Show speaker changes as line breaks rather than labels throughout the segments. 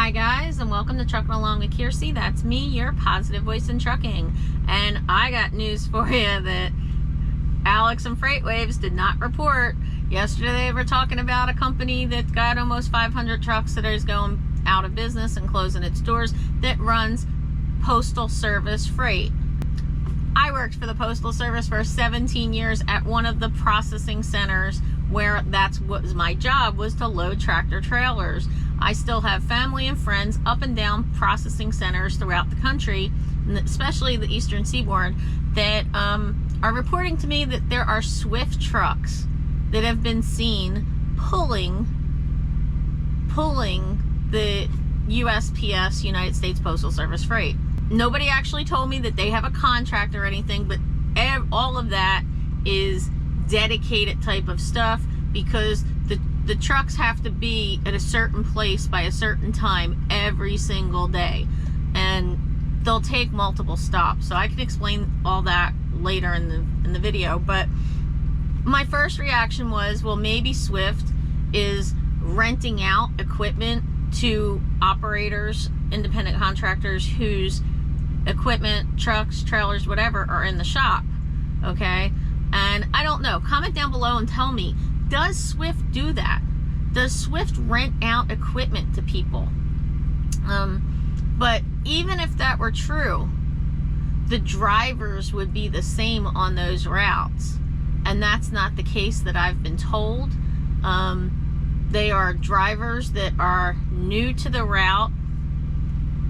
Hi guys, and welcome to Trucking Along with Kearsey. That's me, your positive voice in trucking. And I got news for you that Alex and FreightWaves did not report. Yesterday they were talking about a company that's got almost 500 trucks that is going out of business and closing its doors that runs Postal Service freight. I worked for the Postal Service for 17 years at one of the processing centers where that's what was my job, was to load tractor trailers. I still have family and friends up and down processing centers throughout the country, especially the Eastern Seaboard, that are reporting to me that there are Swift trucks that have been seen pulling the USPS, United States Postal Service freight. Nobody actually told me that they have a contract or anything, but all of that is dedicated type of stuff because the trucks have to be at a certain place by a certain time every single day, and they'll take multiple stops. So I can explain all that later in the video, but my first reaction was, well, maybe Swift is renting out equipment to operators, independent contractors whose equipment, trucks, trailers, whatever, are in the shop. Okay, and I don't know. Comment down below and tell me, does Swift do that? Does Swift rent out equipment to people? But even if that were true, the drivers would be the same on those routes, and that's not the case that I've been told. They are drivers that are new to the route,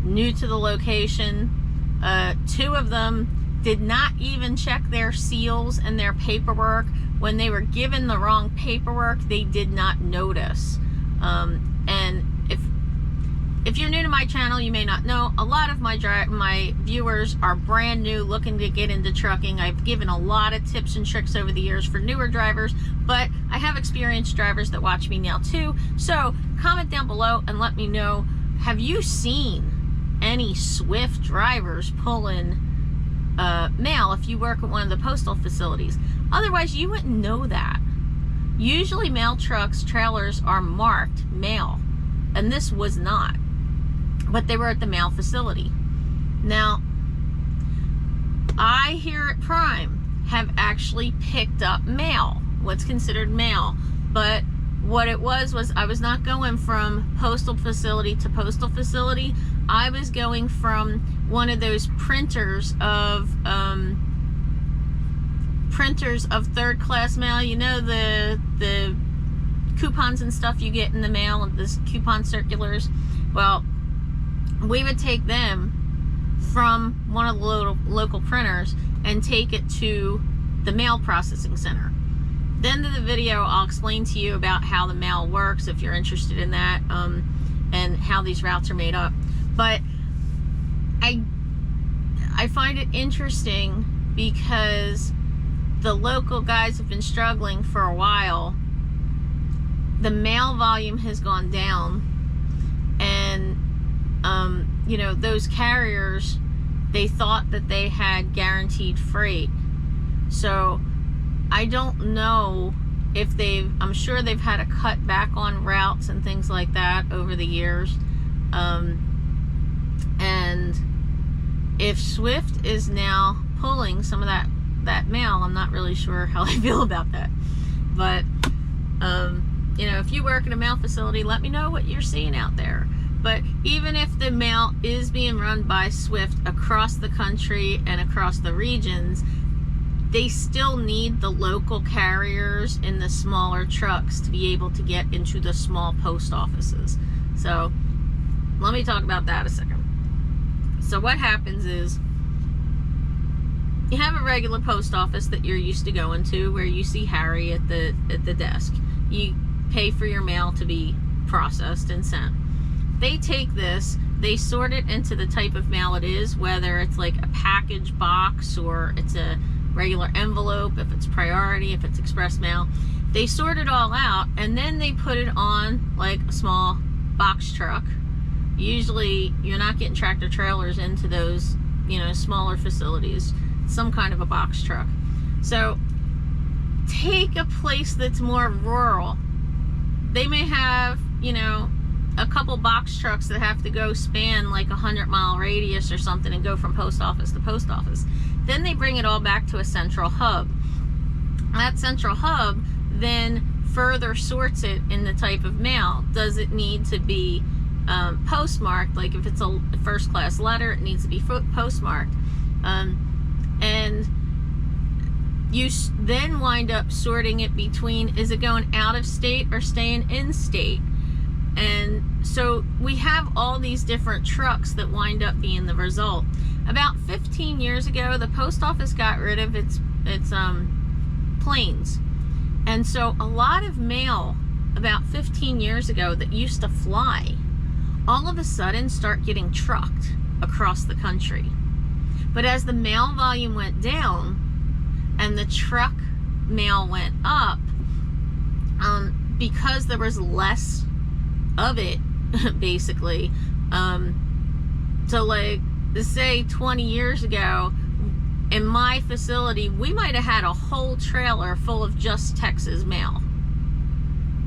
new to the location. Two of them did not even check their seals and their paperwork. When they were given the wrong paperwork, they did not notice. And if you're new to my channel, you may not know, a lot of my viewers are brand new, looking to get into trucking. I've given a lot of tips and tricks over the years for newer drivers, but I have experienced drivers that watch me now too. So comment down below and let me know, have you seen any Swift drivers pulling mail if you work at one of the postal facilities? Otherwise, you wouldn't know that. Usually mail trucks, trailers are marked mail, and this was not. But they were at the mail facility. Now, I here at Prime have actually picked up mail, what's considered mail. But what it was I was not going from postal facility to postal facility. I was going from one of those printers of third class mail. You know, the coupons and stuff you get in the mail, and this coupon circulars. Well, we would take them from one of the local printers and take it to the mail processing center. Then in the video, I'll explain to you about how the mail works if you're interested in that, and how these routes are made up. But I find it interesting because the local guys have been struggling for a while. The mail volume has gone down, and you know, those carriers, they thought that they had guaranteed freight. So I don't know if I'm sure they've had to cut back on routes and things like that over the years. And if Swift is now pulling some of that mail, I'm not really sure how I feel about that. But you know, if you work in a mail facility, let me know what you're seeing out there. But even if the mail is being run by Swift across the country and across the regions, they still need the local carriers in the smaller trucks to be able to get into the small post offices. So let me talk about that a second. So what happens is, you have a regular post office that you're used to going to, where you see Harry at the desk. You pay for your mail to be processed and sent. They take this, they sort it into the type of mail it is, whether it's like a package box or it's a regular envelope, if it's priority, if it's express mail. They sort it all out, and then they put it on like a small box truck. Usually you're not getting tractor trailers into those, you know, smaller facilities. Some kind of a box truck. So take a place that's more rural. They may have, you know, a couple box trucks that have to go span like 100-mile radius or something and go from post office to post office. Then they bring it all back to a central hub. That central hub then further sorts it in the type of mail. Does it need to be postmarked? Like if it's a first class letter, it needs to be postmarked. And you then wind up sorting it between, is it going out of state or staying in state? And so we have all these different trucks that wind up being the result. About 15 years ago, the post office got rid of its planes. And so a lot of mail about 15 years ago that used to fly, all of a sudden start getting trucked across the country. But as the mail volume went down and the truck mail went up, because there was less of it, basically, so like, say 20 years ago, in my facility, we might have had a whole trailer full of just Texas mail.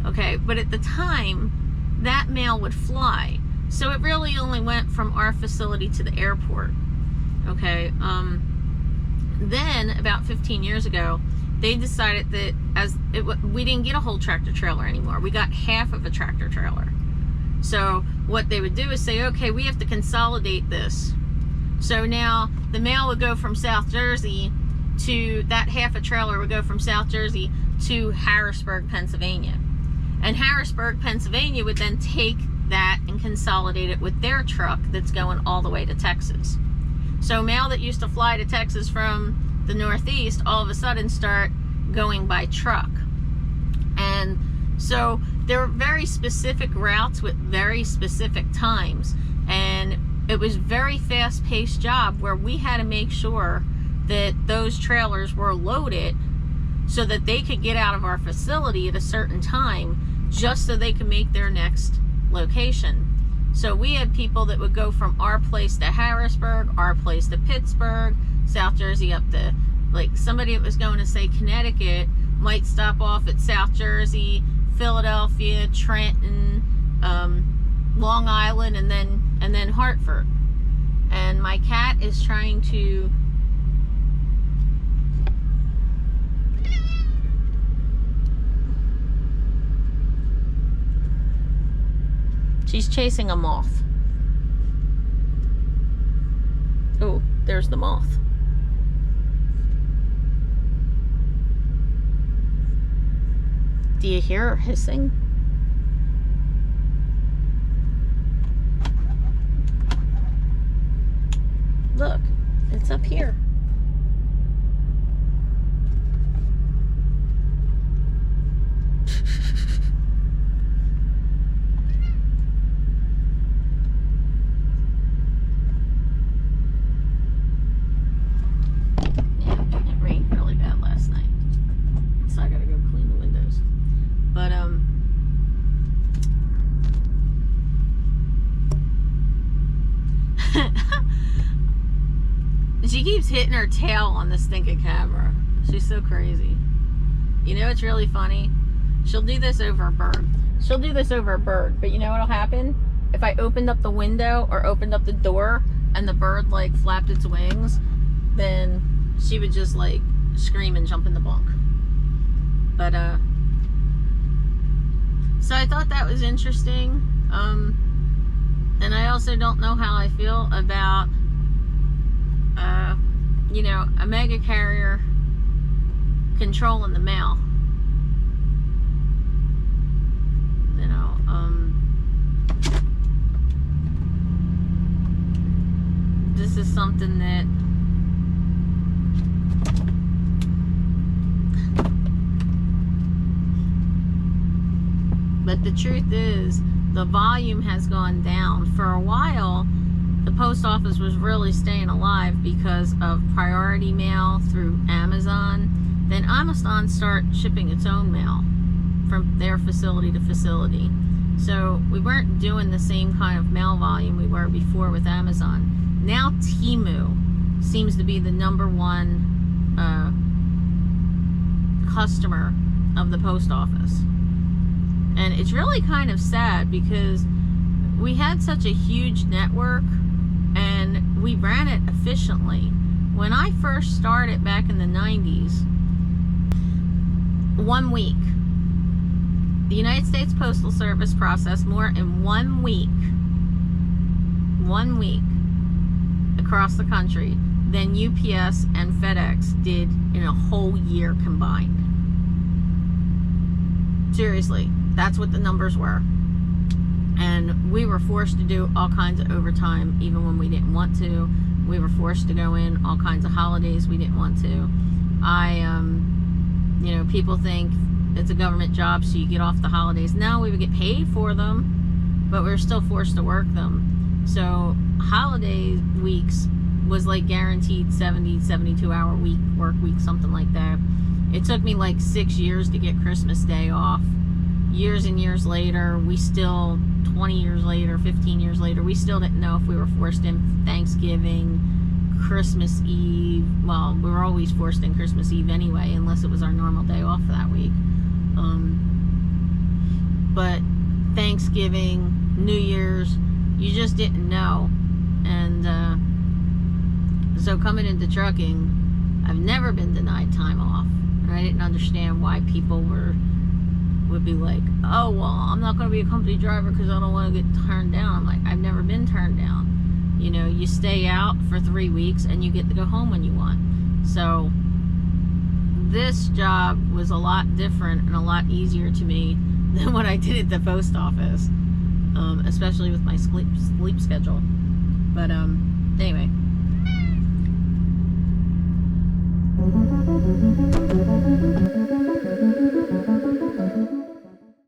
Okay, but at the time, that mail would fly. So it really only went from our facility to the airport. Okay, then about 15 years ago, they decided that we didn't get a whole tractor trailer anymore. We got half of a tractor trailer. So what they would do is say, okay, we have to consolidate this. So now the mail would go from South Jersey to, that half a trailer would go from South Jersey to Harrisburg, Pennsylvania. And Harrisburg, Pennsylvania would then take that and consolidate it with their truck that's going all the way to Texas. So mail that used to fly to Texas from the Northeast all of a sudden start going by truck. And so there were very specific routes with very specific times. And it was a very fast-paced job where we had to make sure that those trailers were loaded so that they could get out of our facility at a certain time just so they could make their next location. So we had people that would go from our place to Harrisburg, our place to Pittsburgh, South Jersey up to, like, somebody that was going to, say, Connecticut might stop off at South Jersey, Philadelphia, Trenton, Long Island, and then Hartford. And my cat is trying to she's chasing a moth. Oh, there's the moth. Do you hear her hissing? Look, it's up here. She keeps hitting her tail on the stinking camera. She's so crazy. You know what's really funny? She'll do this over a bird. She'll do this over a bird, but you know what'll happen? If I opened up the window or opened up the door and the bird like flapped its wings, then she would just like scream and jump in the bunk. But so I thought that was interesting. And I also don't know how I feel about you know, a mega carrier controlling the mail. You know, this is something that but the truth is the volume has gone down. For a while the post office was really staying alive because of priority mail through Amazon. Then Amazon started shipping its own mail from their facility to facility. So we weren't doing the same kind of mail volume we were before with Amazon. Now Temu seems to be the #1 customer of the post office. And it's really kind of sad because we had such a huge network, and we ran it efficiently. When I first started back in the 90s, 1 week. The United States Postal Service processed more in 1 week across the country than UPS and FedEx did in a whole year combined. Seriously, that's what the numbers were. And we were forced to do all kinds of overtime even when we didn't want to. We were forced to go in all kinds of holidays we didn't want to. People think it's a government job, so you get off the holidays. No, we would get paid for them, but we were still forced to work them. So holiday weeks was like guaranteed 70, 72 hour work week, something like that. It took me like 6 years to get Christmas Day off. Years and years later, 20 years later, 15 years later, we still didn't know if we were forced in Thanksgiving, Christmas Eve. Well, we were always forced in Christmas Eve anyway, unless it was our normal day off for that week. But Thanksgiving, New Year's, you just didn't know. And so coming into trucking, I've never been denied time off. And I didn't understand why people would be like, oh, well, I'm not going to be a company driver because I don't want to get turned down. I'm like, I've never been turned down. You stay out for 3 weeks and you get to go home when you want. So this job was a lot different and a lot easier to me than what I did at the post office, especially with my sleep schedule. But anyway.